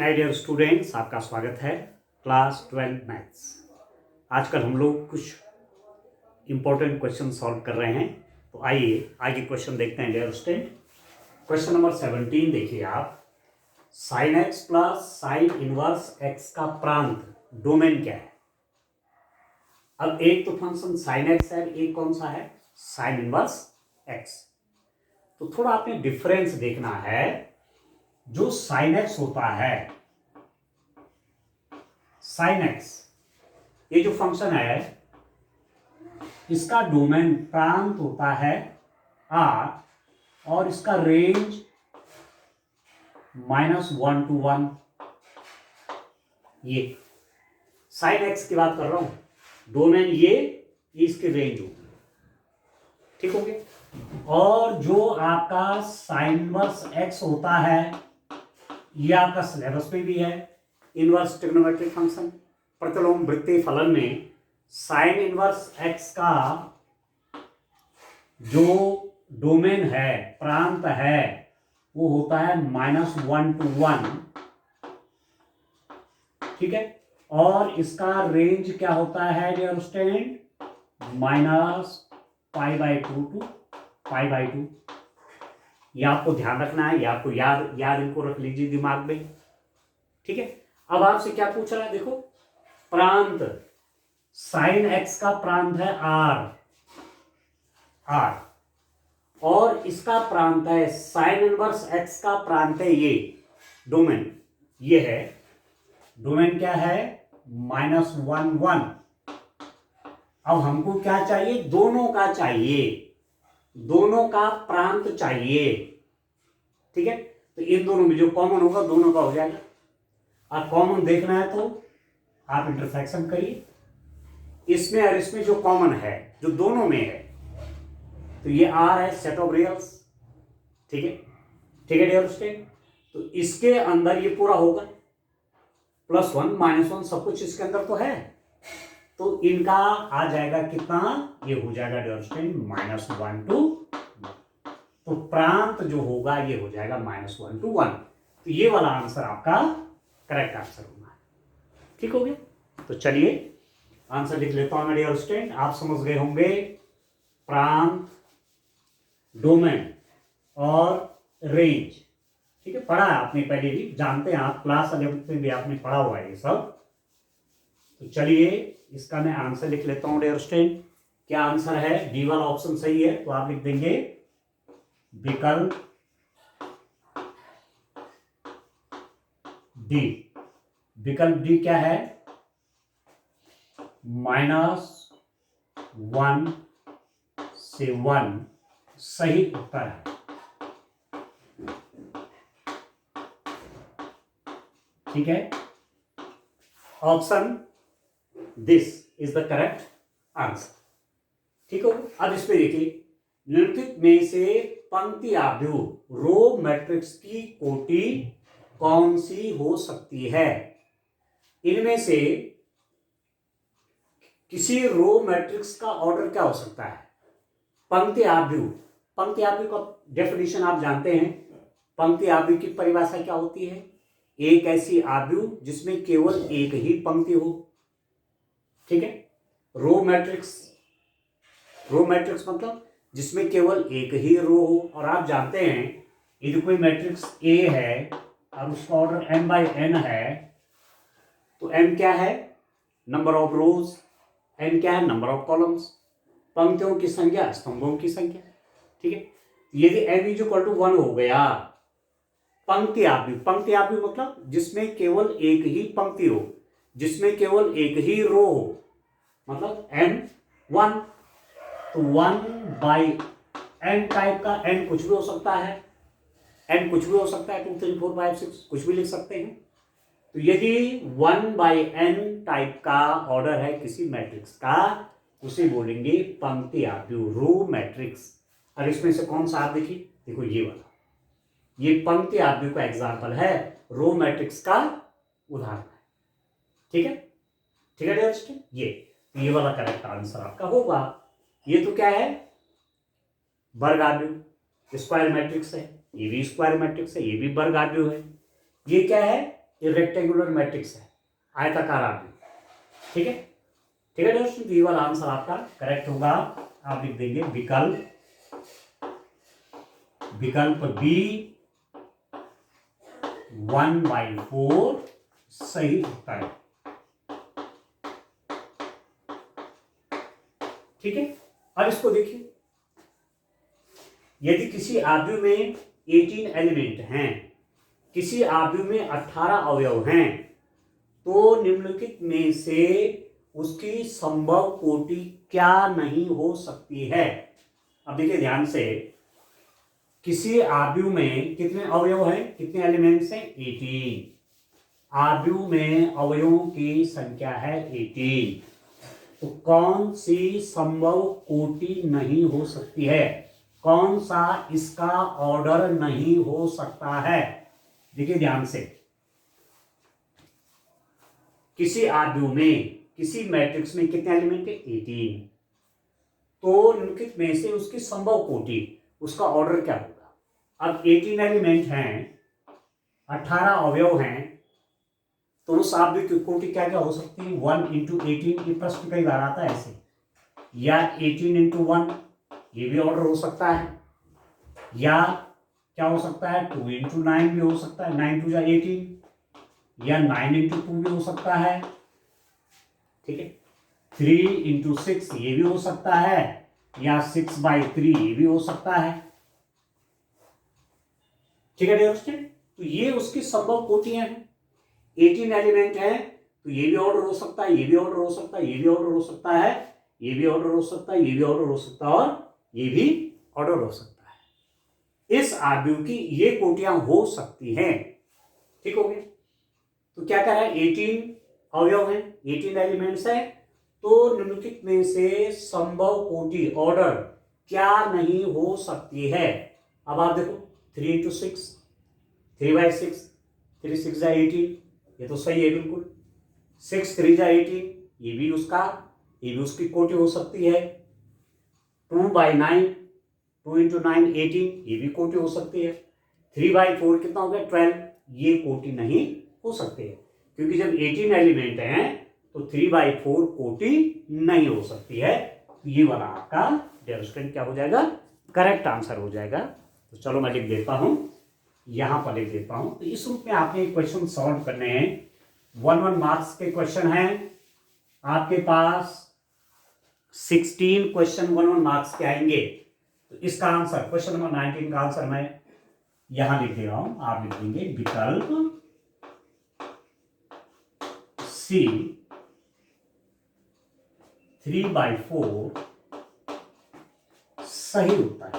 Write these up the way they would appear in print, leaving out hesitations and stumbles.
My dear students, आपका स्वागत है क्लास 12 मैथ्स। आजकल हम लोग कुछ इंपॉर्टेंट क्वेश्चन सॉल्व कर रहे हैं, तो आइए आगे क्वेश्चन देखते हैं डियर स्टूडेंट। क्वेश्चन नंबर 17 देखिए आप। Sine x plus sine inverse x का प्रांत डोमेन क्या है? अब एक तो फंक्शन साइन एक्स है, एक कौन सा है? Sine inverse x. तो थोड़ा आपने डिफरेंस देखना है। जो साइन एक्स होता है, साइन एक्स ये जो फंक्शन है, इसका डोमेन प्रांत होता है आर और इसका रेंज -1 to 1। ये साइन एक्स की बात कर रहा हूं, डोमेन ये इसकी रेंज होगी, ठीक हो गया। और जो आपका साइन इनवर्स एक्स होता है, ये आपका सिलेबस में भी है, इनवर्स ट्रिग्नोमेट्रिक फंक्शन। प्रतिलोम वृत्तीय फलन में साइन इनवर्स एक्स का जो डोमेन है, प्रांत है, वो होता है -1 to 1, ठीक है। और इसका रेंज क्या होता है डियर स्टूडेंट? -π/2 to π/2। ये आपको ध्यान रखना है, ये आपको याद इनको रख लीजिए दिमाग में, ठीक है। अब आपसे क्या पूछ रहा है, देखो प्रांत, साइन एक्स का प्रांत है आर और इसका प्रांत है साइन इनवर्स एक्स का प्रांत है ये, डोमेन ये है। डोमेन क्या है? -1 1। अब हमको क्या चाहिए? दोनों का चाहिए, दोनों का प्रांत चाहिए, ठीक है। तो इन दोनों में जो कॉमन होगा दोनों का हो जाएगा। अब कॉमन देखना है तो आप इंटरसेक्शन करिए, इसमें और इसमें जो कॉमन है, जो दोनों में है, तो ये आर है सेट ऑफ रियल्स, ठीक है, ठीक है डियर स्टूडेंट। तो इसके अंदर ये पूरा होगा, +1 -1 सब कुछ इसके अंदर तो है, तो इनका आ जाएगा कितना? ये हो जाएगा डियर स्टूडेंट -1 to 1। तो प्रांत जो होगा ये हो जाएगा -1 to 1। तो ये वाला आंसर आपका करेक्ट आंसर होना है, ठीक हो गया। तो चलिए आंसर लिख लेता हूं डियर स्टूडेंट। आप समझ गए होंगे प्रांत, डोमेन और रेंज, ठीक है। पढ़ा है आपने पहले भी, जानते हैं आप, क्लास 11 में भी आपने पढ़ा हुआ है ये सब। तो चलिए इसका मैं आंसर लिख लेता हूं डियर स्टूडेंट। क्या आंसर है? डी वाला ऑप्शन सही है, तो आप लिख देंगे विकल्प डी। विकल्प डी क्या है? -1 से 1 सही उत्तर है, ठीक है। Option this is the correct answer, ठीक हो। अब इसमें देखिए, निम्नलिखित में से पंक्ति आव्यूह रो मैट्रिक्स की कोटि कौन सी हो सकती है? इनमें से किसी रो मैट्रिक्स का ऑर्डर क्या हो सकता है? पंक्ति आव्यूह। पंक्ति आव्यूह का डेफिनेशन आप जानते हैं। पंक्ति आव्यूह की परिभाषा क्या होती है? एक ऐसी आव्यूह जिसमें केवल एक ही पंक्ति हो, ठीक है। रो मैट्रिक्स, रो मैट्रिक्स मतलब जिसमें केवल एक ही रो हो। और आप जानते हैं यदि कोई मैट्रिक्स ए है और उसका ऑर्डर m/n है, तो m क्या है? Number of rose. n क्या है? Number of columns. पंक्तियों की संख्या, स्तंभों की संख्या, ठीक है। यदि m = 1 हो गया, पंक्ति आव्यूह। पंक्ति आव्यूह मतलब जिसमें केवल एक ही पंक्ति हो, जिसमें केवल एक ही रो हो, मतलब m1। तो 1/n टाइप का n कुछ भी हो सकता है, n कुछ भी हो सकता है, 2 3 4 5 6 कुछ भी लिख सकते हैं। तो यदि 1/n टाइप का ऑर्डर है किसी मैट्रिक्स का, उसे बोलेंगे पंक्ति आव्यूह, रो मैट्रिक्स। और इसमें से कौन सा आप देखिए, देखो ये वाला, ये पंक्ति आव्यूह का एग्जाम्पल है, रो मैट्रिक्स का उदाहरण है, ठीक है, ठीक है डियर स्टूडेंट। ये वाला करेक्ट आंसर आपका होगा। ये तो क्या है? वर्ग आव्यूह, स्क्वायर मैट्रिक्स है, ये भी स्क्वायर मैट्रिक्स है, ये भी वर्ग आव्यूह है। ये क्या है? ये रेक्टेंगुलर मैट्रिक्स है, आयताकार आव्यूह। ठीक है, ठीक है दोस्तों, तो ये वाला आंसर आपका करेक्ट होगा। आप लिख देंगे विकल्प बी 1/4 सही होता है। ठीक है, अब इसको देखिए, यदि किसी आव्यूह में 18 एलिमेंट हैं, किसी आव्यूह में 18 अवयव हैं, तो निम्नलिखित में से उसकी संभव कोटि क्या नहीं हो सकती है। अब देखिए ध्यान से, किसी आव्यूह में कितने अवयव हैं, कितने एलिमेंट्स हैं, 18। आव्यूह में अवयवों की संख्या है 18, तो कौन सी संभव कोटि नहीं हो सकती है, कौन सा इसका ऑर्डर नहीं हो सकता है। देखिए ध्यान से, किसी आव्यूह में, किसी मैट्रिक्स में कितने एलिमेंट है, 18, तो निम्नलिखित में से उसकी संभव कोटि, उसका ऑर्डर क्या होगा। अब 18 एलिमेंट हैं, 18 अवयव हैं, तो उस आव्यूह की कोटि क्या क्या हो सकती है, 1 × 18। ये प्रश्न कई बार आता है ऐसे, या 18 × 1, ये भी ऑर्डर हो सकता है, या क्या हो सकता है, 2 × 9 भी हो सकता है, 9 2 18, या 9 × 2 भी हो सकता है। ठीक है, 3 × 6 ये भी हो सकता है, या 6/3 ये भी हो सकता है। ठीक है दोस्तों, तो ये उसकी संभव कोटियां हैं। 18 एलिमेंट है, तो ये भी ऑर्डर हो सकता है, ये भी ऑर्डर हो सकता है, ये भी ऑर्डर हो सकता है, ये भी ऑर्डर हो सकता है, ये भी ऑर्डर हो सकता है, और ये भी ऑर्डर हो सकता है। इस आव्यूह की ये कोटियां हो सकती हैं। ठीक हो गया, तो क्या कह रहा है, 18 अवयव हैं, 18 एलिमेंट्स है, तो निम्नलिखित में से संभव कोटि, ऑर्डर क्या नहीं हो सकती है। अब आप देखो, 3 × 6, 3/6, 3 6 18, ये तो सही है बिल्कुल। 6 3 18, ये भी उसकी कोटि हो सकती है। 2/9, 2 × 9 18, ये भी कोटि हो सकती है। 3/4 कितना हो गया, 12, ये कोटि नहीं हो सकती है, क्योंकि जब 18 एलिमेंट हैं तो 3/4 कोटि नहीं हो सकती है। तो ये वाला आपका डियर स्टूडेंट क्या हो जाएगा, करेक्ट आंसर हो जाएगा। तो चलो मैं लिख देता हूं, यहां पर लिख देता हूं। तो इस रूप में आपने क्वेश्चन सॉल्व करने हैं, 1 मार्क्स के क्वेश्चन हैं आपके पास। 16 क्वेश्चन 1 मार्क्स के आएंगे। तो इसका आंसर, क्वेश्चन नंबर 19 का आंसर मैं यहां लिख दे रहा हूं, आप लिख देंगे विकल्प सी 3/4 सही होता है।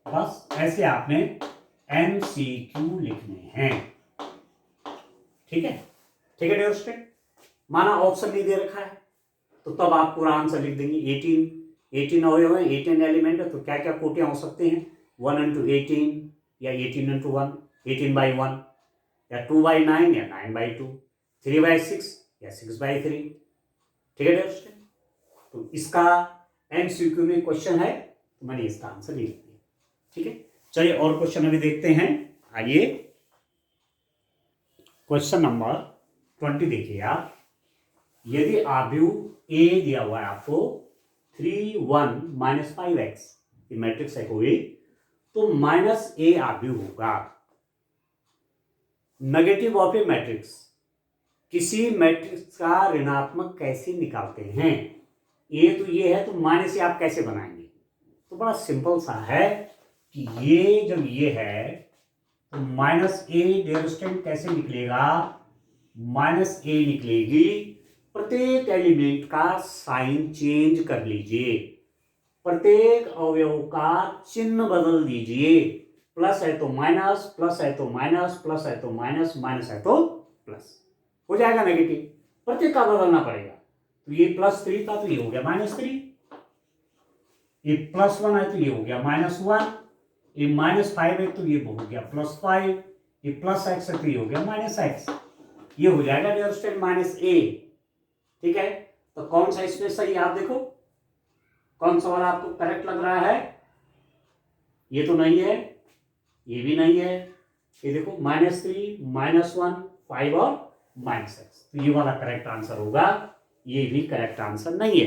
बस ऐसे आपने MCQ लिखने हैं। ठीक है, ठीक है डियर स्टूडेंट, माना ऑप्शन नहीं दे रखा है, तो तब आप पूरा आंसर लिख देंगे। 18 अवयव है, 18 एलिमेंट है, तो क्या क्या कोटियां हो सकती हैं, 1 × 18, या 18 × 1, 18/1, या 2/9, या 9/2, 3/6, या 6/3। ठीक है डियर स्टूडेंट, तो इसका MCQ में क्वेश्चन है, तो मैंने इसका आंसर लिख दिया। ठीक है, चलिए और क्वेश्चन अभी देखते हैं। आइए क्वेश्चन नंबर 20 देखिए आप। यदि आव्यूह ए दिया हुआ है आपको 3 1 -5x, ये मैट्रिक्स है कोई, तो -a आव्यूह होगा। नेगेटिव ऑफ ए मैट्रिक्स, किसी मैट्रिक्स का ऋणात्मक कैसे निकालते हैं। ए तो ये है, तो माइनस ए आप कैसे बनाएंगे। तो बड़ा सिंपल सा है कि ये जब ये है तो -a डियर स्टूडेंट कैसे निकलेगा, -a निकलेगी। प्रत्येक एलिमेंट का साइन चेंज कर लीजिए, प्रत्येक अवयव का चिन्ह बदल दीजिए। प्लस है तो माइनस, प्लस है तो माइनस, प्लस है तो माइनस, माइनस है तो प्लस, हो जाएगा नेगेटिव। प्रत्येक का बदलना पड़ेगा। तो ये +3 था तो ये हो गया -3, ये +1 है तो ये हो गया -1, ये -5 है तो ये हो गया +5, ये +x है तो ये हो गया -x। ये हो जाएगा डियर स्टूडेंट -a। ठीक है, तो कौन सा इसमें सही, आप देखो कौन सा वाला आपको करेक्ट लग रहा है। ये तो नहीं है, ये भी नहीं है, ये देखो -3, -1, 5 और -x। तो ये वाला करेक्ट आंसर होगा, ये भी करेक्ट आंसर नहीं है।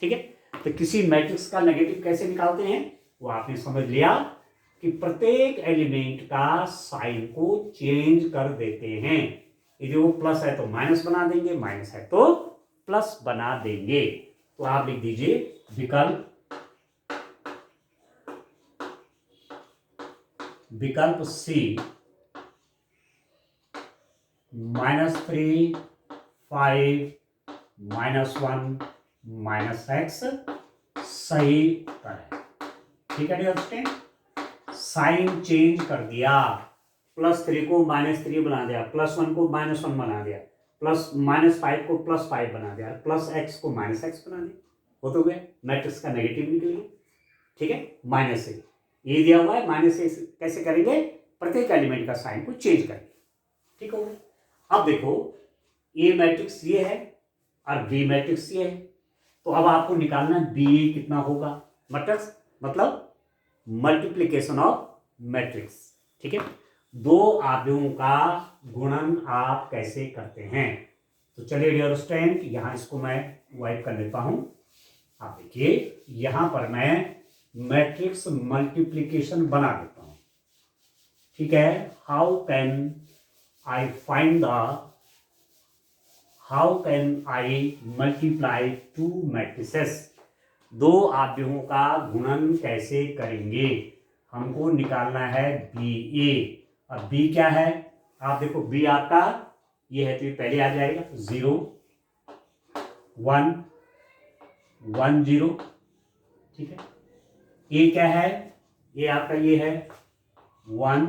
ठीक है, तो किसी मैट्रिक्स का नेगेटिव कैसे निकालते हैं वो आपने समझ लिया कि प्रत्येक एलिमेंट का साइन को चेंज कर देते हैं। यदि वो प्लस है तो माइनस बना देंगे, माइनस है तो प्लस बना देंगे। तो आप लिख दीजिए विकल्प सी -3 5 -1 -x सही उत्तर है। ठीक है डियर स्टूडेंट, साइन चेंज कर दिया, +3 को -3 बना दिया, +1 को -1 बना दिया, -5 को +5 बना दिया, +x को -x बना दिया, वो तो गया मैट्रिक्स का नेगेटिव निकल गया। ठीक है, -a ये दिया हुआ है, -a कैसे करेंगे, प्रत्येक एलिमेंट का साइन को चेंज करेंगे। ठीक हो गया। अब देखो ए मैट्रिक्स ये है और बी मैट्रिक्स ये है, तो अब आपको निकालना है बी कितना होगा, मैट्रिक्स मतलब मल्टीप्लिकेशन ऑफ मैट्रिक्स। ठीक है, दो आव्यूहों का गुणन आप कैसे करते हैं, तो चलिए डियर स्टूडेंट यहां इसको मैं वाइप कर लेता हूं। आप देखिए यहां पर मैं मैट्रिक्स मल्टीप्लिकेशन बना देता हूं। ठीक है, how can I multiply two matrices, दो आव्यूहों का गुणन कैसे करेंगे, हमको निकालना है बी ए। अब बी क्या है, आप देखो बी आपका ये है तो ये पहले आ जाएगा 0 1 1 0। ठीक है, ए क्या है, ये आपका ये है 1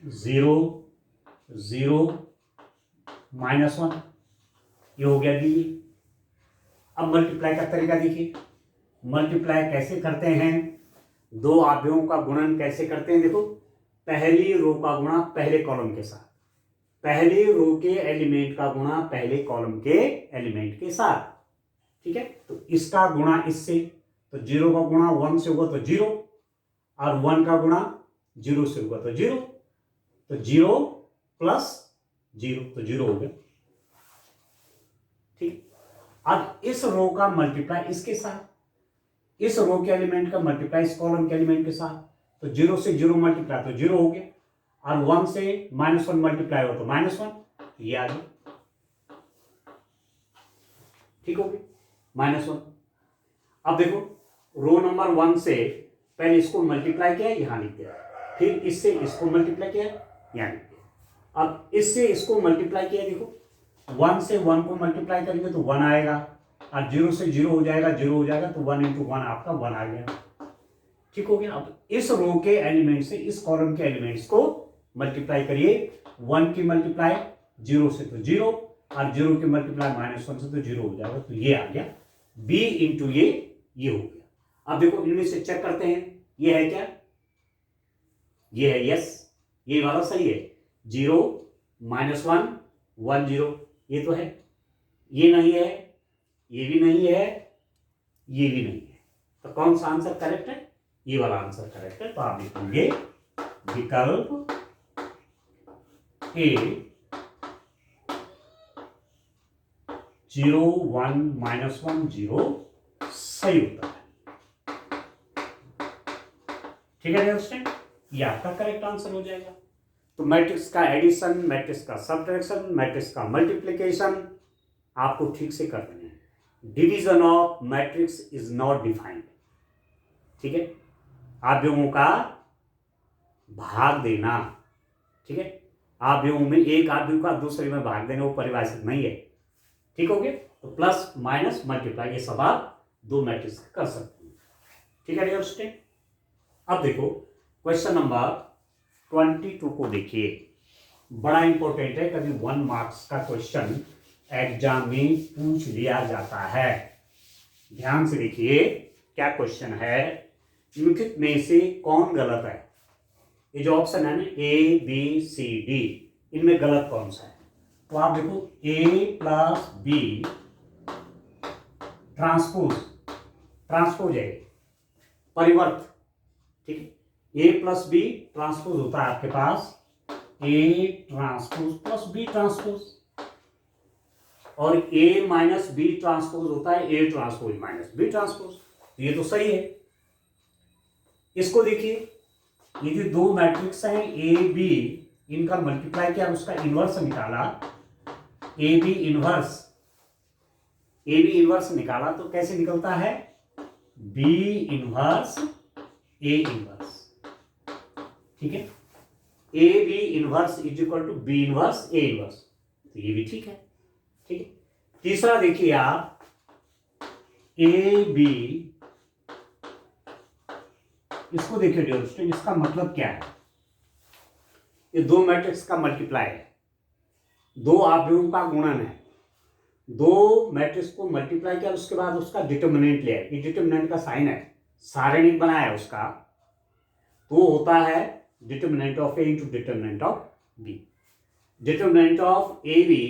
0 0 -1, ये हो गया बी। अब मल्टीप्लाई का तरीका देखिए, मल्टीप्लाई कैसे करते हैं, दो आव्यूहों का गुणन कैसे करते हैं। देखो पहली रो का गुणा पहले कॉलम के साथ, पहली रो के एलिमेंट का गुणा पहले कॉलम के एलिमेंट के साथ। ठीक है, तो इसका गुणा इससे, तो 0 का गुणा 1 से होगा तो 0, और 1 का गुणा 0 से होगा तो 0, तो 0 + 0 तो 0 हो गया। ठीक, अब इस रो का मल्टीप्लाई इसके साथ, इस रो के एलिमेंट का मल्टीप्लाई इस कॉलम के एलिमेंट के साथ, तो 0 से 0 मल्टीप्लाई तो 0 हो गया, और 1 से -1 मल्टीप्लाई हो तो -1, ये आ गया। ठीक हो गया -1। अब देखो रो नंबर 1 से पहले इसको मल्टीप्लाई किया, यहां लिख दिया, फिर इससे इसको मल्टीप्लाई किया, यहां लिख दिया। अब इससे इसको मल्टीप्लाई किया, देखो 1 से 1 को मल्टीप्लाई करेंगे तो 1 आएगा, और 0 से 0 हो जाएगा, 0 हो जाएगा, तो 1 × 1 आपका 1 आ गया। ठीक हो गया। अब इस रो के एलिमेंट से इस कॉलम के एलिमेंट्स को मल्टीप्लाई करिए, 1 की मल्टीप्लाई 0 से तो 0, और 0 की मल्टीप्लाई -1 से तो 0 हो जाएगा, तो ये आ गया b × ये हो गया। अब देखो इनमें से चेक करते हैं, ये है क्या, ये है यस, ये वाला सही है, 0 -1 1 0, ये तो है, ये नहीं है, ये भी नहीं है, ये भी नहीं है, तो कौन सा आंसर करेक्ट है, ये वाला आंसर करेक्ट है। तो आप लिखेंगे विकल्प ए 0 1 -1 0 सही उत्तर है। ठीक है स्टूडेंट, ये आपका करेक्ट आंसर हो जाएगा। तो मैट्रिक्स का एडिशन, मैट्रिक्स का सबट्रैक्शन, मैट्रिक्स का मल्टीप्लिकेशन आपको ठीक से कर देना है। Division of matrix is not defined. ठीक है, आव्यूहों का भाग देना, ठीक है, आव्यूहों में एक आव्यूह का दूसरे में भाग देना वो परिभाषित नहीं है। ठीक हो गया, तो प्लस माइनस मल्टीप्लाई ये सब आप दो मैट्रिक्स कर सकते हैं। ठीक है डियर स्टूडेंट, अब देखो क्वेश्चन नंबर 22 को देखिए, बड़ा इंपॉर्टेंट है, कभी 1 मार्क्स का क्वेश्चन एग्जाम में पूछ लिया जाता है। ध्यान से देखिए क्या क्वेश्चन है, निम्नलिखित में से कौन गलत है। ये जो ऑप्शन है ना A B C D, इनमें गलत कौन सा है, तो आप देखो A + B ट्रांसपोज है, परिवर्त। ठीक है, A + B ट्रांसपोज होता है आपके पास A ट्रांसपोज + B ट्रांसपोज। और ए माइनस बी ट्रांसपोज होता है A transpose minus B transpose. ये तो सही है। इसको देखिए, ये जो दो मैट्रिक्स हैं ए बी, इनका मल्टीप्लाई किया, उसका इनवर्स निकाला, ए बी इनवर्स निकाला तो कैसे निकलता है, बी इनवर्स ए इनवर्स। ठीक है, A B inverse is equal to B inverse A inverse, तो ये भी ठीक है। ठीक है, तीसरा देखिए आप, ए बी, इसको देखिए डियर स्टूडेंट, इसका मतलब क्या है, ये दो मैट्रिक्स का मल्टीप्लाई है, दो आवयवों का गुणन है, दो मैट्रिक्स को मल्टीप्लाई किया, उसके बाद उसका डिटर्मिनेंट लिया, ये डिटर्मिनेंट का साइन है, सारणिक बनाया उसका, तो होता है determinant of A into determinant of B. Determinant of A B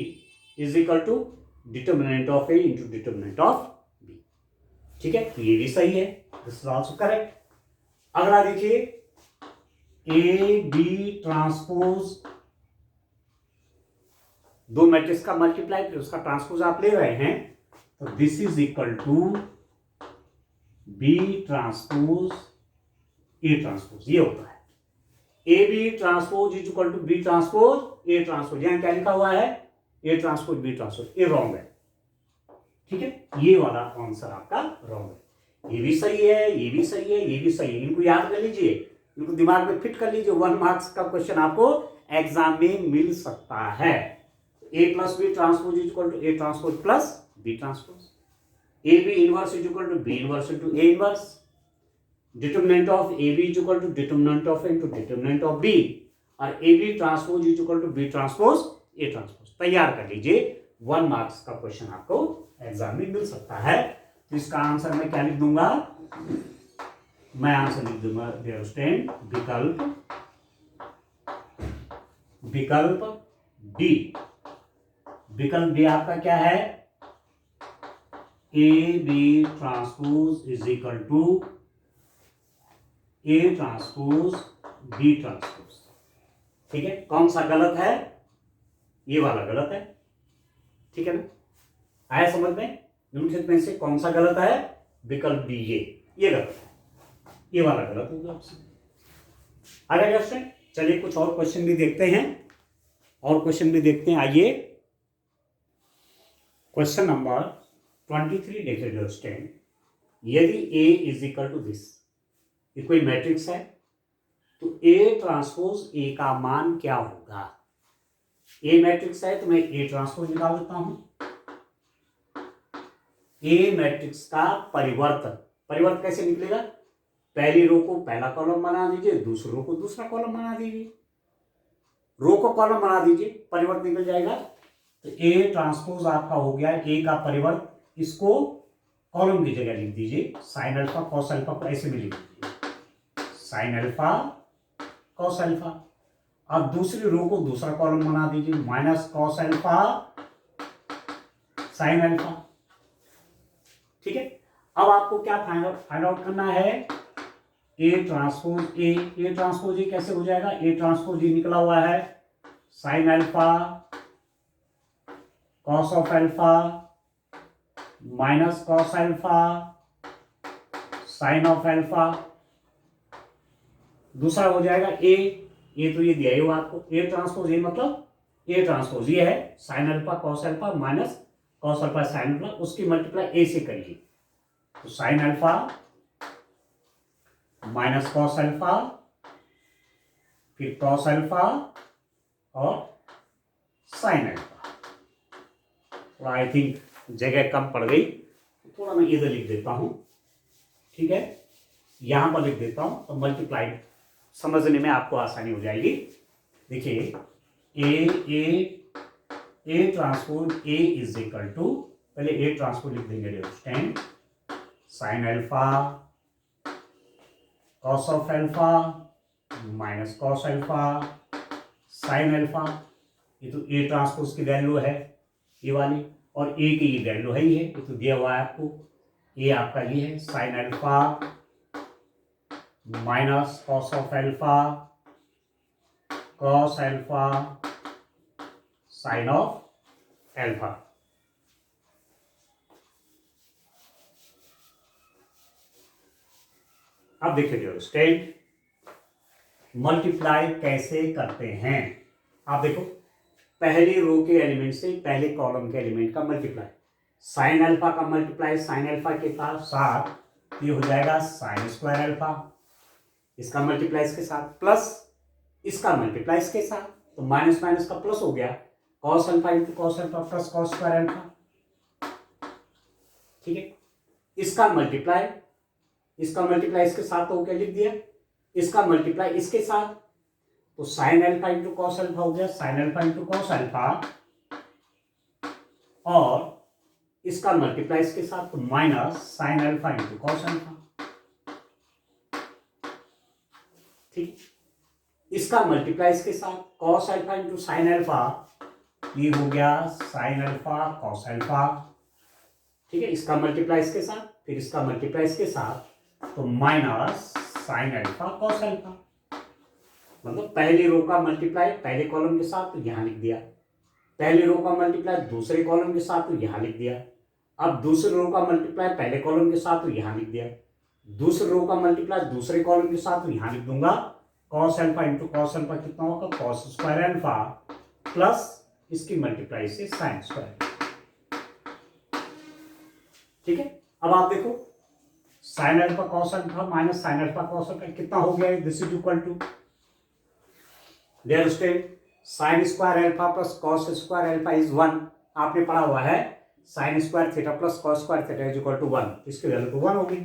is equal to determinant of A into determinant of B. ठीक है, तो ये भी सही है, दिस इज ऑल्सो करेक्ट। अगला देखिए, ए बी ट्रांसपोज, दो मैट्रिक्स का मल्टीप्लाई फिर उसका ट्रांसपोज आप ले रहे हैं, तो this is equal to B transpose A transpose, ये होता है A B transpose is equal to B transpose A transpose. यहां क्या लिखा हुआ है, ए ट्रांसपोज बी ट्रांसपोज, ये रॉन्ग है। ठीक है, ये वाला आंसर आपका रॉन्ग है। ये भी सही है, ये भी सही है, ये भी सही है, इनको याद कर लीजिए, इनको दिमाग में फिट कर लीजिए, 1 मार्क्स का क्वेश्चन आपको एग्जाम में मिल सकता है। A plus B transpose is equal to A transpose plus B transpose. A B inverse is equal to B inverse into A inverse. Determinant of A B is equal to determinant of A into determinant of B, और A B transpose is equal to B transpose A transpose. तैयार कर लीजिए, 1 marks का question आपको exam में मिल सकता है। तो इसका आंसर मैं क्या लिख दूंगा, मैं आंसर लिख दूंगा डियर स्टूडेंट, विकल्प डी। विकल्प डी आपका क्या है, A B transpose is equal to A transpose B transpose. ठीक है, कौन सा गलत है, ये वाला गलत है। ठीक है ना, आया समझ में, निम्नलिखित में से कौन सा गलत है, विकल्प डी, ये गलत है, ये वाला गलत होगा आपसे। आगे क्वेश्चन, चलिए कुछ और क्वेश्चन भी देखते हैं, और क्वेश्चन भी देखते हैं। आइए क्वेश्चन नंबर 23 देखिए दोस्तों, यदि ए इज इक्वल टू दिस, ये कोई मैट्रिक्स है, तो ए ट्रांसपोज ए का मान क्या होगा। ए मैट्रिक्स है तो मैं ए ट्रांसपोज निकाल देता हूं। ए मैट्रिक्स का परिवर्त कैसे निकलेगा, पहली रो को पहला कॉलम बना दीजिए, दूसरी रो को दूसरा कॉलम बना दीजिए, रो को कॉलम बना दीजिए, परिवर्त निकल जाएगा। तो ए ट्रांसपोज आपका हो गया ए का परिवर्त, इसको कॉलम की जगह लिख दीजिए, साइन अल्फा कॉस अल्फा को ऐसे भी लिख दीजिए, साइन अल्फा कॉस अल्फा। अब दूसरी रो को दूसरा कॉलम बना दीजिए, minus cos alpha sine alpha. ठीक है, अब आपको क्या फाइंड आउट करना है, ए ट्रांसपोज ए कैसे हो जाएगा, ए ट्रांसपोज ए निकला हुआ है sign alpha cos of alpha minus cos alpha sign of alpha. दूसरा हो जाएगा ए तो ये दिया ही हुआ आपको, ए ट्रांसपोज ए मतलब ए ट्रांसपोज ये है sign alpha cos alpha minus cos alpha sine alpha, उसकी मल्टीप्लाई ए से करिए, तो sine alpha minus cos alpha, फिर कॉस अल्फा और साइन अल्फा। थोड़ा आई थिंक जगह कम पड़ गई, थोड़ा मैं इधर लिख देता हूं। ठीक है, यहां पर लिख देता हूं तो मल्टीप्लाई समझने में आपको आसानी हो जाएगी। देखिए A transpose A is equal to, पहले ए ट्रांसपोज लिख देंगे स्टैंड sine alpha cos of alpha minus cos alpha sine alpha. ये तो ए ट्रांसपोज की वैल्यू है ये वाली, और ए की ये वैल्यू है, ये तो दिया हुआ है आपको, ए आपका ये है sine alpha minus cos of alpha cos alpha sign of alpha. अब देखिए डियर स्टूडेंट, मल्टीप्लाई कैसे करते हैं। आप देखो, पहली रो के एलिमेंट से पहले कॉलम के एलिमेंट का मल्टीप्लाई, साइन अल्फा का मल्टीप्लाई साइन अल्फा के साथ ये हो जाएगा साइन स्क्वायर अल्फा, इसका मल्टीप्लाई इसके साथ, प्लस इसका मल्टीप्लाई इसके साथ, तो माइनस माइनस का प्लस हो गया, cos alpha into cos alpha plus cos square alpha. ठीक है, इसका मल्टीप्लाई इसके साथ तो क्या लिख दिया, इसका मल्टीप्लाई इसके साथ, तो sine alpha into cos alpha हो गया sine alpha into cos alpha, और इसका मल्टीप्लाई इसके साथ तो minus sine alpha into cos alpha. ठीक, इसका मल्टीप्लाई इसके साथ cos alpha into sine alpha, ये हो गया साइन अल्फा कॉस अल्फा। ठीक है, इसका मल्टीप्लाई इसके साथ, फिर इसका मल्टीप्लाई इसके साथ, तो minus sine alpha cos alpha. मतलब पहली रो का मल्टीप्लाई पहले कॉलम के साथ तो यहां लिख दिया, पहली रो का मल्टीप्लाई दूसरे कॉलम के साथ तो यहां लिख दिया, अब दूसरी रो का मल्टीप्लाई पहले कॉलम के साथ तो यहां लिख दिया, दूसरी रो का मल्टीप्लाई दूसरे कॉलम के साथ तो यहां लिख दूंगा, cos alpha into cos alpha कितना होगा, कॉस स्क्वायर अल्फा प्लस इसकी मल्टीप्लाई से साइन स्क्वायर। ठीक है, अब आप देखो sine alpha cos alpha minus sine alpha cos alpha कितना हो गया, this is equal to dear student sine square alpha plus cos square alpha is 1। आपने पढ़ा हुआ है sine square theta plus cos square theta is equal to 1, इसकी value तो 1 होगी,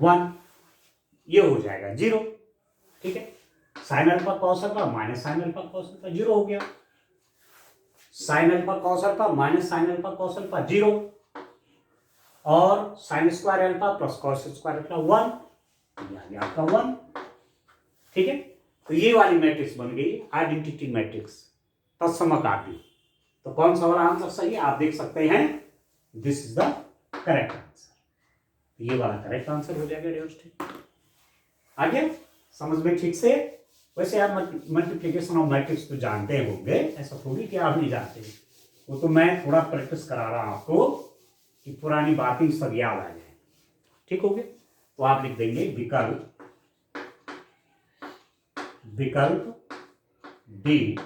1 ये हो जाएगा 0। ठीक है, sign alpha cos alpha minus sine alpha cos alpha 0 हो गया, sign alpha cos alpha minus sine alpha cos alpha 0, और sign square alpha plus cos square alpha 1, यानी आपका 1। ठीक है, तो ये वाली मैट्रिक्स बन गई आइडेंटिटी मैट्रिक्स तत्समकाव्य। तो कौन सा वाला आंसर सही है आप देख सकते हैं, this is the correct answer, ये वाला करेक्ट आंसर हो जाएगा डियर स्टूडेंट। आगे समझ में ठीक से। वैसे आप मल्टीप्लिकेशन ऑफ मैट्रिक्स तो जानते होंगे, ऐसा थोड़ी कि आप नहीं जानते, वो तो मैं थोड़ा प्रैक्टिस करा रहा हूं आपको कि पुरानी बातें सब याद आ जाए। ठीक हो गया, तो आप लिख देंगे विकल्प डी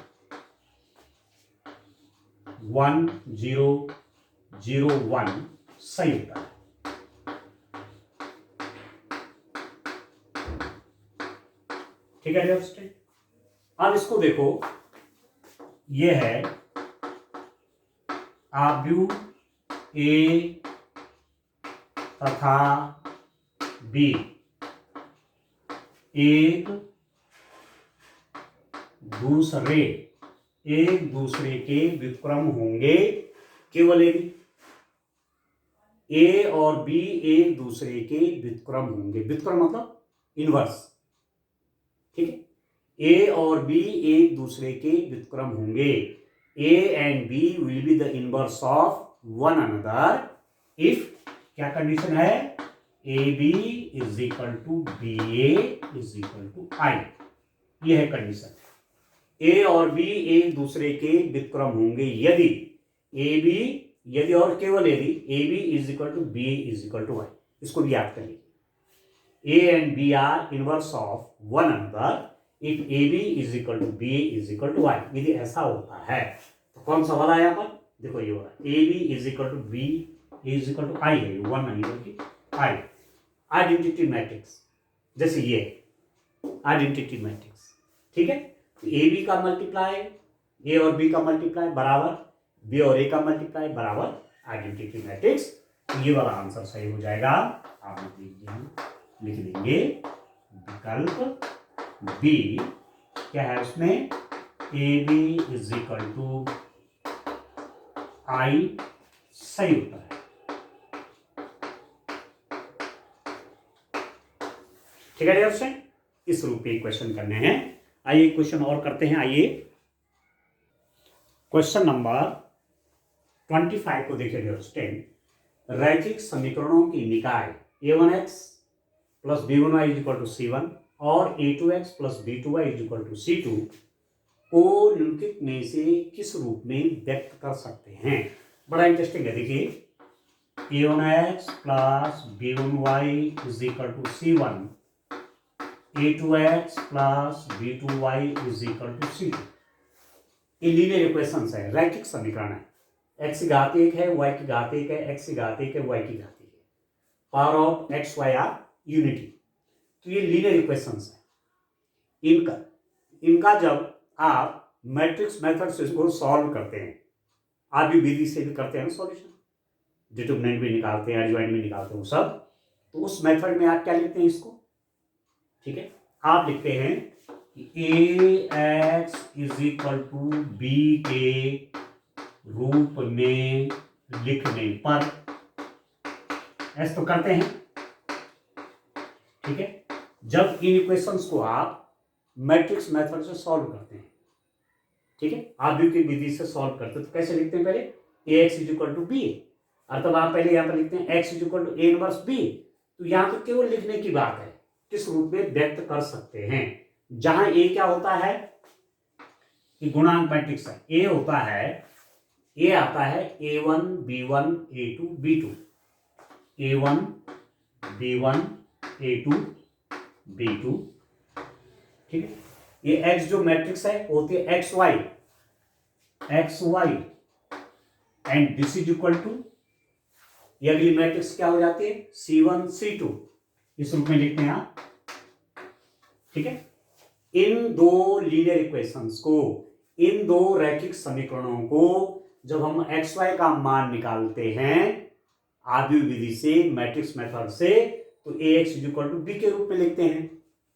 1001 सही होता है। ठीक है डियर स्टूडेंट, अब इसको देखो, ये है आव्यूह ए तथा बी एक दूसरे के व्युत्क्रम होंगे केवल यदि ए और बी एक दूसरे के व्युत्क्रम होंगे, व्युत्क्रम मतलब इनवर्स। ठीक है, ए और बी एक दूसरे के व्युत्क्रम होंगे, A and B will be the inverse of one another if, क्या कंडीशन है, A B is equal to B A is equal to I, यह है कंडीशन। ए और बी एक दूसरे के व्युत्क्रम होंगे यदि ए बी, यदि और केवल यदि A B is equal to B is equal to I. इसको भी याद करिए, A and B are inverse of one another if A B is equal to B is equal to I. यदि ऐसा होता है तो कौन सा वाला है यहाँ पर, देखो ये वाला, A B is equal to B is equal to I है, वन नहीं बल्कि आई, आइडेंटिटी मैट्रिक्स, जैसे ये आइडेंटिटी मैट्रिक्स। ठीक है, ए बी का मल्टीप्लाई ए और बी का मल्टीप्लाई बराबर बी और ए का मल्टीप्लाई बराबर आइडेंटिटी मैट्रिक्स। ये वाला आंसर सही हो जाएगा। आप लिख देंगे विकल्प बी, क्या है उसमें, A B is equal to I सही होता है। ठीक है डियर फ्रेंड, इस रूप के क्वेश्चन करने हैं। आइए क्वेश्चन और करते हैं। आइए क्वेश्चन नंबर 25 को देखिए डियर स्टूडेंट, रैखिक समीकरणों की निकाय a1x plus b1y is equal to c1 और a2x plus b2y is equal to c2 को निम्नलिखित में से किस रूप में व्यक्त कर सकते हैं। बड़ा इंटरेस्टिंग है, देखिए a1x plus b1y is equal to c1, a2x plus b2y is equal to c2। ये लीनियर इक्वेशंस है, रैखिक समीकरण है। x की घात 1 है, y की घात 1 है, x की घात 1 है, y की घात 1 है। Power of X Y are unity. तो ये लीनियर इक्वेशंस है। इनका जब आप मैट्रिक्स मेथड से इसको सॉल्व करते हैं, आप भी विधि से भी करते हैं सॉल्यूशन, डिटरमिनेंट भी निकालते हैं, एडजॉइंट भी निकालते हैं, वो सब। तो उस मेथड में आप क्या लिखते हैं इसको, ठीक है, आप लिखते हैं कि A x is equal to B के रूप में लिखने पर, ऐसे तो करते हैं, ठीक है। जब इन इक्वेशंस को आप मैट्रिक्स मेथड से सॉल्व करते हैं, ठीक है, आव्यूह की विधि से सॉल्व करते हैं, तो कैसे लिखते हैं, पहले A x is equal to B, और तब आप पहले यहां पर लिखते हैं x is equal to A inverse B. तो यहां तो केवल लिखने की बात है, किस रूप में व्यक्त कर सकते हैं। जहां ए क्या होता है कि गुणांक मैट्रिक्स है, ए होता है, ए आता है a1 b1 a2 b2, a1 b1 a2 b2, ठीक है। ये x जो मैट्रिक्स है होती है X Y and this is equal to, ये अगली मैट्रिक्स क्या हो जाती है c1 c2, इस रूप में लिखते हैं आप, ठीक है। इन दो लीनियर इक्वेशंस को, इन दो रैखिक समीकरणों को जब हम एक्स वाई का मान निकालते हैं आव्यूह विधि से, मैट्रिक्स मेथड से, तो A x is equal to B के रूप में लिखते हैं,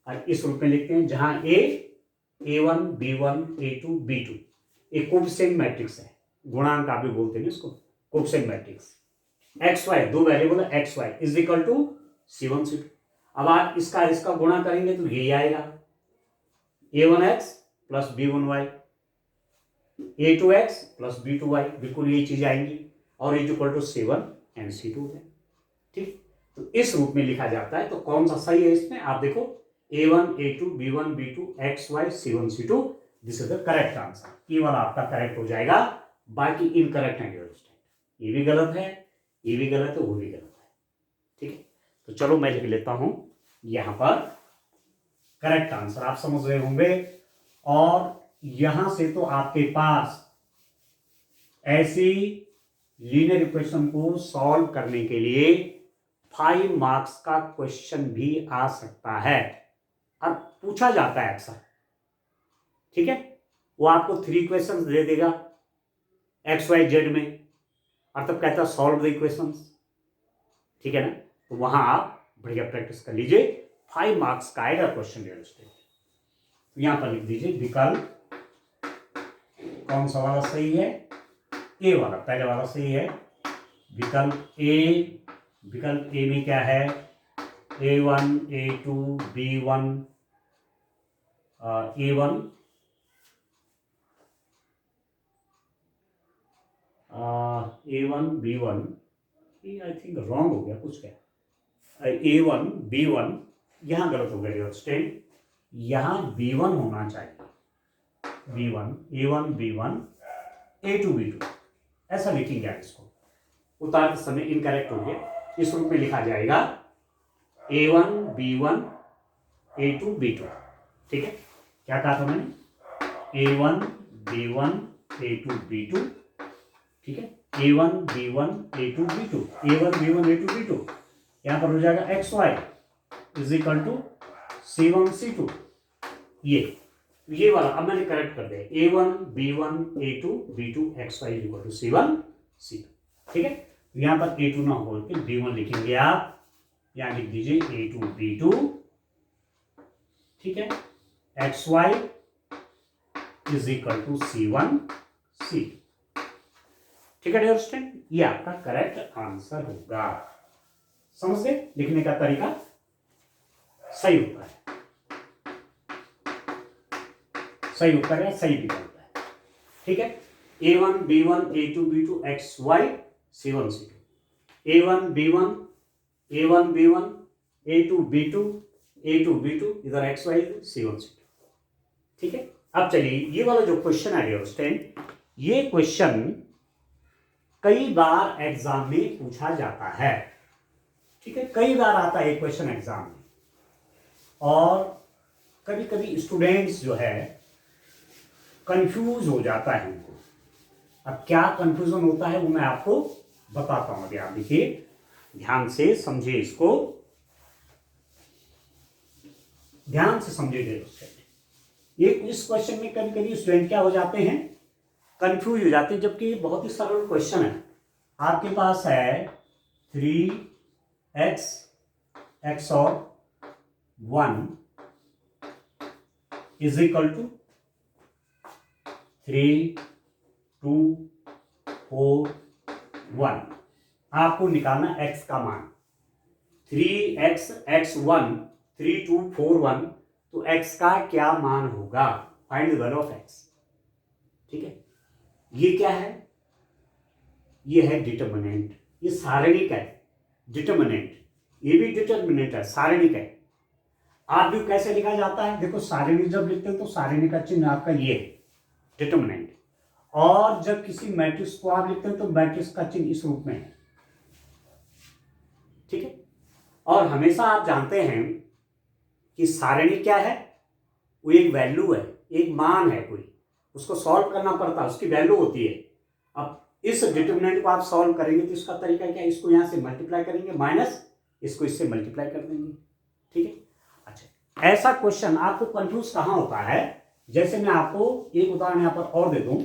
और इस रूप में लिखते हैं जहां a1 b1 a2 b2 एक कोफिशिएंट मैट्रिक्स है, गुणांक आप भी बोलते हैं इसको, कोफिशिएंट मैट्रिक्स। एक्स वाई दो वेरिएबल है, X Y is equal to c1 c2। अब आप इसका गुणा करेंगे तो यही आएगा, a1x plus b1y, a2x plus b2y, बिल्कुल ये चीजें आएंगी, और is equal to c1 and c2 है, ठीक। तो इस रूप में लिखा जाता है। तो कौन सा सही है इसमें, आप देखो a1 a2 b1 b2 x y c1 c2, this is the correct answer. केवल आपका करेक्ट हो जाएगा, बाकी इनकरेक्ट है, ये भी गलत है, ये भी गलत है, वो भी गलत है, ठीक है। तो चलो मैं लिख लेता हूं यहां पर करेक्ट आंसर, आप समझ रहे होंगे। और यहां से तो आपके पास ऐसी लीनियर इक्वेशन को सॉल्व करने के लिए 5 मार्क्स का क्वेश्चन भी आ सकता है, और पूछा जाता है अक्सर, ठीक है। वो आपको 3 क्वेश्चन दे देगा एक्स वाई जेड में, और तब कहता है सॉल्व द इक्वेशंस, ठीक है ना। तो वहां आप बढ़िया प्रैक्टिस कर लीजिए, 5 मार्क्स का आएगा क्वेश्चन। तो यहां पर लिख दीजिए विकल्प कौन सा वाला सही है, ए वाला, पहले वाला सही है। विकल्प ए में क्या है, a1 a2 b1 a1 a1 b1, ये आई थिंक रॉन्ग हो गया कुछ, क्या a1 b1, यहां गलत हो गया स्टेट, यहां b1 होना चाहिए, b1 a1 b1 a2 b2, ऐसा लिखेंगे आप इसको, उतारते समय इनकरेक्ट हो गया। इस रूप में लिखा जाएगा a1 b1 a2 b2, ठीक है। क्या कहा था मैंने, a1 b1 a2 b2, ठीक है, a1 b1 a2 b2, a1 b1 a2 b2, यहां पर हो जाएगा X Y is equal to c1 c2, ये वाला अब मैंने करेक्ट कर दिया, a1 b1 a2 b2 X Y is equal to c1 c2, ठीक है। यहां पर a2 ना बोल के b1 लिखेंगे आप, यहां लिख दीजिए a2 b2, ठीक है, X Y is equal to c1 c2, ठीक है डियर स्टूडेंट, ये आपका करेक्ट आंसर होगा। समझ गए, लिखने का तरीका सही होता है, सही उत्तर है, सही विकल्प है, ठीक है। a1 b1 a2 b2 X Y c1 c2, a1 b1 a2 b2 a2 b2, इधर एक्स वाई c1 c2, ठीक है। अब चलिए ये वाला जो क्वेश्चन है डियर स्टूडेंट, ये क्वेश्चन कई बार एग्जाम में पूछा जाता है, ठीक है, कई बार आता है क्वेश्चन एग्जाम में। और कभी कभी स्टूडेंट्स जो है कंफ्यूज हो जाता है उनको। अब क्या कंफ्यूजन होता है वो मैं आपको बताता हूं। अभी आप देखिए, ध्यान से समझिए, इसको ध्यान से समझिए। ये इस क्वेश्चन में कभी कभी स्टूडेंट क्या हो जाते हैं, कंफ्यूज हो जाते हैं, जबकि बहुत ही सरल क्वेश्चन है। आपके पास है 3x x और 1 इज इक्वल टू 3 2 4 1। आपको निकालना x का मान। 3x x1 3 2 4 1, तो x का क्या मान होगा, find the value of x। ठीक है, ये क्या है, ये है डिटर्मिनेंट, ये सारणिक है। डिटर्मिनेंट, ये भी डिटर्मिनेंट है, सारणिक है। आप भी कैसे लिखा जाता है, देखो सारणिक जब लिखते हैं तो सारणिक का चिन्ह आपका ये है, डिटर्मिनेंट। और जब किसी मैट्रिक्स को आप लिखते हैं तो मैट्रिक्स का चिन्ह इस रूप में है। ठीक है, और हमेशा आप जानते हैं कि सारणी क्या है, वो एक वैल्यू है, एक मान है कोई, उसको सॉल्व करना पड़ता है, उसकी वैल्यू होती है। अब इस डिटर्मिनेंट को आप सॉल्व करेंगे तो इसका तरीका क्या है, इसको यहां से मल्टीप्लाई करेंगे माइनस इसको इससे मल्टीप्लाई कर देंगे। ठीक है, अच्छा, ऐसा क्वेश्चन आपको कंफ्यूज कहां होता है, जैसे मैं आपको एक उदाहरण यहां पर और दे दूं।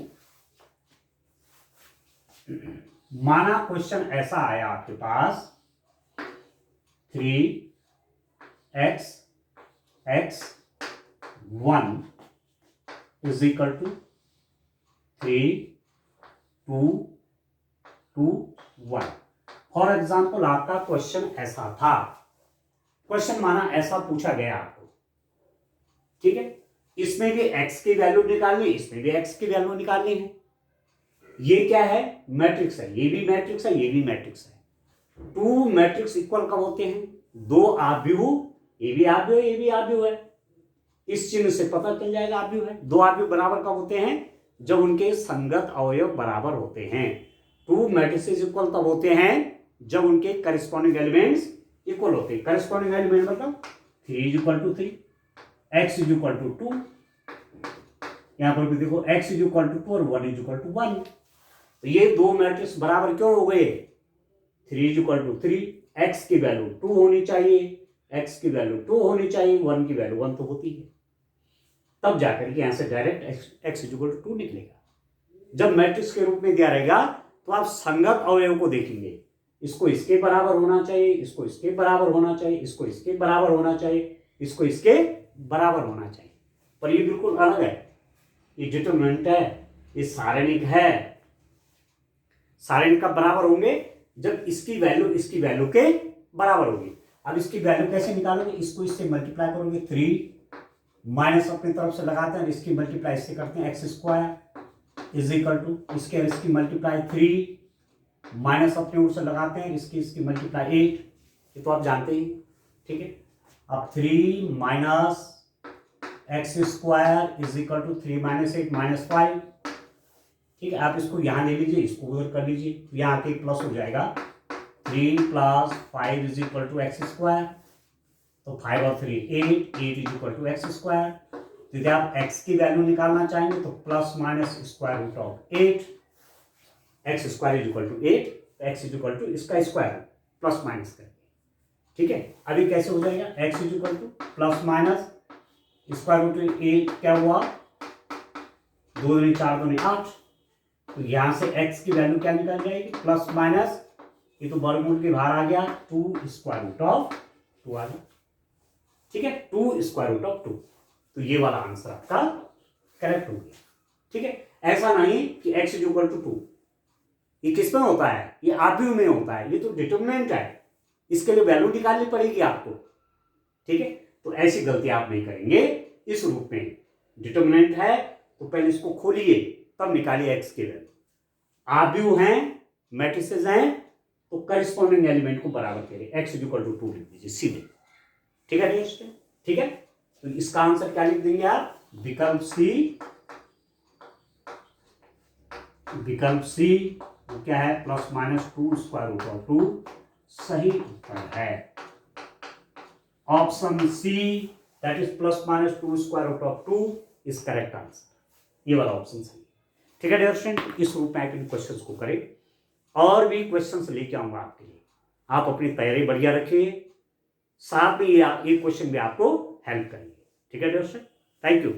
माना क्वेश्चन ऐसा आया आपके पास 3x x1 is equal to 3 2 2 1। For example आपका क्वेश्चन ऐसा था, क्वेश्चन माना ऐसा पूछा गया आपको। ठीक है, इसमें भी x की वैल्यू निकालनी, इसमें भी x की वैल्यू निकालनी है। ये क्या है, मैट्रिक्स है, ये भी मैट्रिक्स है, ये भी मैट्रिक्स है। टू मैट्रिक्स इक्वल कब होते हैं, दो आव्यूह, ये भी आव्यूह है, ये भी आव्यूह है। इस चिन्ह से पता चल जाएगा आव्यूह है। दो आव्यूह बराबर कब होते हैं, जब उनके संगत अवयव बराबर होते हैं। टू मैट्रिसेस इक्वल तब होते हैं जब उनके करस्पॉन्डिंग एलिमेंट्स इक्वल होते हैं। करस्पॉन्डिंग एलिमेंट मतलब 3 is equal to 3, x is equal to 2, यहां पर भी देखो x इज इक्वल टू 2 और 1 इज इक्वल टू 1। तो ये दो मैट्रिक्स बराबर क्यों हो गए, 3 इज इक्वल टू 3, x की वैल्यू 2 होनी चाहिए, x की वैल्यू 2 होनी चाहिए, 1 की वैल्यू 1 तो होती है। तब जाकर के यहां से direct x is equal to 2 निकलेगा। जब मैट्रिक्स के रूप में दिया रहेगा तो आप संगत अवयव को देखेंगे, इसको इसके बराबर होना चाहिए, इसको इसके बराबर होना चाहिए, इसको इसके बराबर होना चाहिए, इसको इसके बराबर होना चाहिए। पर ये बिल्कुल अलग है, ये डिटरमिनेंट है, ये सारणिक है। सारणिक कब बराबर होंगे, जब इसकी वैल्यू के बराबर होगी। अब इसकी वैल्यू कैसे निकालोगे, इसको इससे मल्टीप्लाई करोगे, 3 माइनस अपनी तरफ से लगाते हैं, इसकी मल्टीप्लाई इससे करते हैं, X square is equal to इसके और इसकी मल्टीप्लाई 3 माइनस अपने ओर से लगाते हैं, इसकी मल्टीप्लाई 8, ये तो आप जानते ही। ठीक है, अब 3 minus X square is equal to 3 minus 8 minus 5। ठीक है, आप इसको यहां ले लीजिए, इसको उधर कर लीजिए, तो यहाँ आके प्लस हो जाएगा, 3 plus 5 is equal to X square. तो 5 और 3 8 is equal to X square. तो यदि आप x की वैल्यू निकालना चाहेंगे तो plus minus square root of 8, X square is equal to 8, X is equal to इसका स्क्वायर प्लस माइनस करके। ठीक है, अभी कैसे हो जाएगा, x is equal to plus minus square root 8 क्या हुआ, 2 दूनी 4 दूनी 8। तो यहां से x की वैल्यू क्या निकल जाएगी, प्लस माइनस, ये तो वर्गमूल के बाहर आ गया, 2 स्क्वायर रूट ऑफ 2 आ गया। ठीक है, 2 स्क्वायर रूट ऑफ 2। तो ये वाला आंसर आपका करेक्ट हो गया। ठीक है, ऐसा नहीं कि x इज इक्वल टू 2, ये किस में होता है, ये आव्यूह में होता है, ये तो डिटर्मिनेंट है, इसके लिए वैल्यू निकालनी पड़ेगी आपको। ठीक है, तो ऐसी गलती आप नहीं करेंगे। इस रूप में डिटर्मिनेंट है तो पहले इसको खोलिए, तब निकालिए x की वैल्यू। आव्यूह हैं, मैट्रिसेस हैं, तो करस्पॉन्डिंग एलिमेंट को बराबर करिए, x इज इक्वल टू 2 लिख दीजिए सीधे। ठीक है, ठीक है, तो इसका आंसर क्या लिख देंगे आप, विकल्प सी तो क्या है, plus minus 2 square root of 2 सही उत्तर है। Option C that is plus minus 2 square root of 2 is correct answer. ये वाला ऑप्शन सही। ठीक है डियर स्टूडेंट, इस रूप में आप इन क्वेश्चंस को करें। और भी क्वेश्चंस लेके आऊंगा आपके लिए, आप अपनी तैयारी बढ़िया रखिए, साथ में ये क्वेश्चन भी आपको हेल्प करेंगे। ठीक है डियर स्टूडेंट, थैंक यू।